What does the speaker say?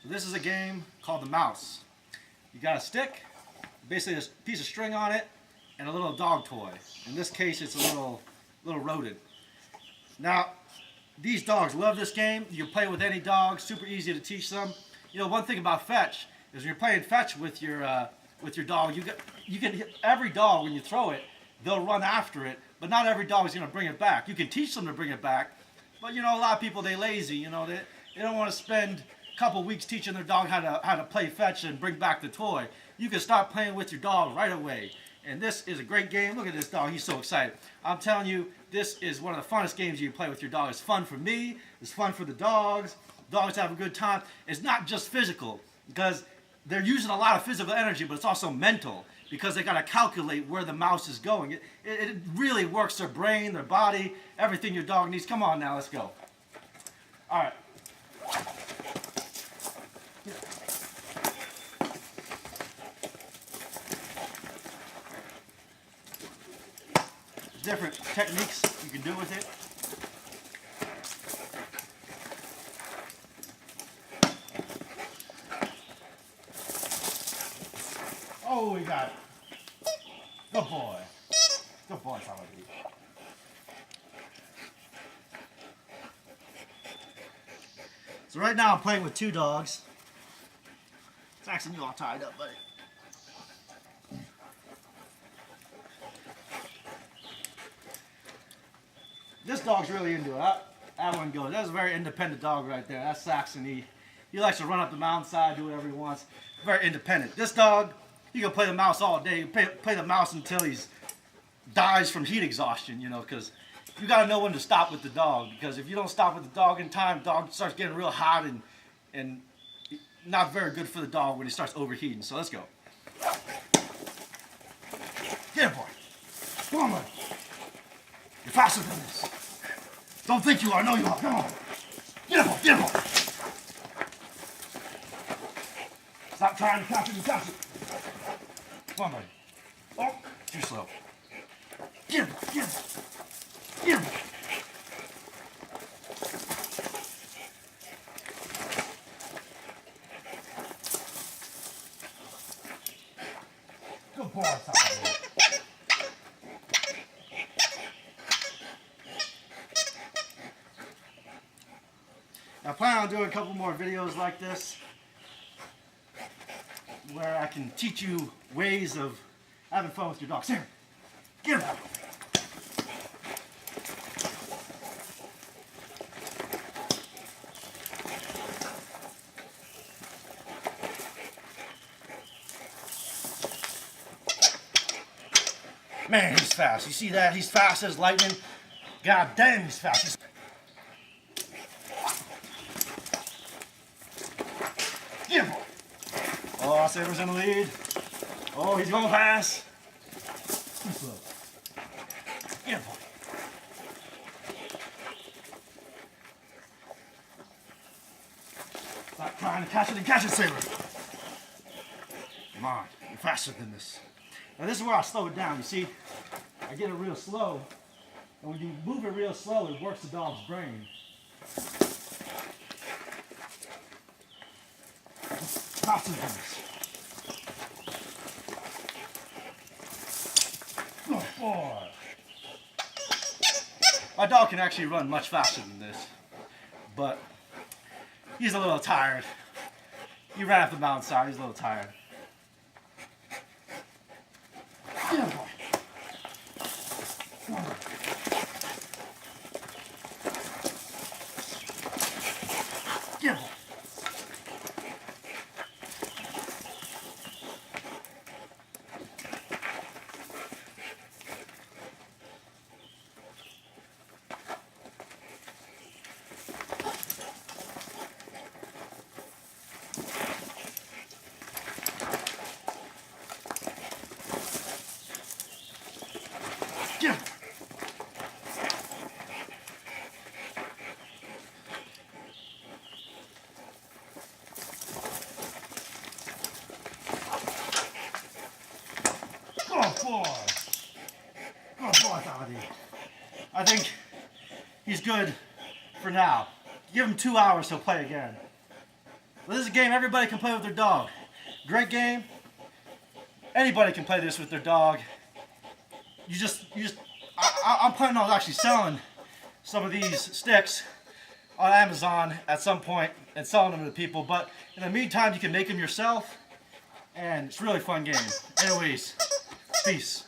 So this is a game called the mouse. You got a stick, basically a piece of string on it, and a little dog toy. In this case, it's a little rodent. Now, these dogs love this game. You can play with any dog, super easy to teach them. You know, one thing about fetch is when you're playing fetch with your dog, you can hit every dog when you throw it, they'll run after it, but not every dog is going to bring it back. You can teach them to bring it back, but you know, a lot of people, they're lazy. You know, they don't want to spend a couple weeks teaching their dog how to play fetch and bring back the toy. You can start playing with your dog right away. And this is a great game. Look at this dog. He's so excited. I'm telling you, this is one of the funnest games you can play with your dog. It's fun for me. It's fun for the dogs. Dogs have a good time. It's not just physical, because they're using a lot of physical energy, but it's also mental, because they got to calculate where the mouse is going. It really works their brain, their body, everything your dog needs. Come on now, let's go. All right. Different techniques you can do with it. Oh, we got it. Good boy. Good boy, Saladi. So right now I'm playing with two dogs. Saxon, you all tied up, buddy. This dog's really into it. That one goes. That's a very independent dog right there. That's Saxon. He likes to run up the mountainside, do whatever he wants. Very independent. This dog, he can play the mouse all day. He can play the mouse until he dies from heat exhaustion, you know, because you got to know when to stop with the dog. Because if you don't stop with the dog in time, the dog starts getting real hot and not very good for the dog when he starts overheating. So let's go. Get it, boy. Come on, buddy. You're faster than this. Don't think you are. No, you are. Come on. Get up, boy. Get up, boy. Stop trying to catch it and catch it. Come on, buddy. Oh, too slow. Get him, get him. Get him. Good boy, Simon. I plan on doing a couple more videos like this where I can teach you ways of having fun with your dogs. Here, get him. Man, he's fast. You see that? He's fast as lightning. God damn, he's fast. Get him. Oh, Saber's in the lead. Oh, he's going fast. Too slow. Get him. Stop trying to catch it and catch it, Saber. Come on, you're faster than this. Now this is where I slow it down. You see, I get it real slow. And when you move it real slow, it works the dog's brain. Faster than this. Good boy. My dog can actually run much faster than this, but he's a little tired. He ran up the mountainside. He's a little tired. Yeah, boy. Come on. Yeah, boy. Get him. Good boy. Good boy, Saladi. I think he's good for now. Give him 2 hours, he'll play again. This is a game everybody can play with their dog. Great game. Anybody can play this with their dog. I'm planning on actually selling some of these sticks on Amazon at some point and selling them to people. But in the meantime, you can make them yourself, and it's a really fun game. Anyways, peace.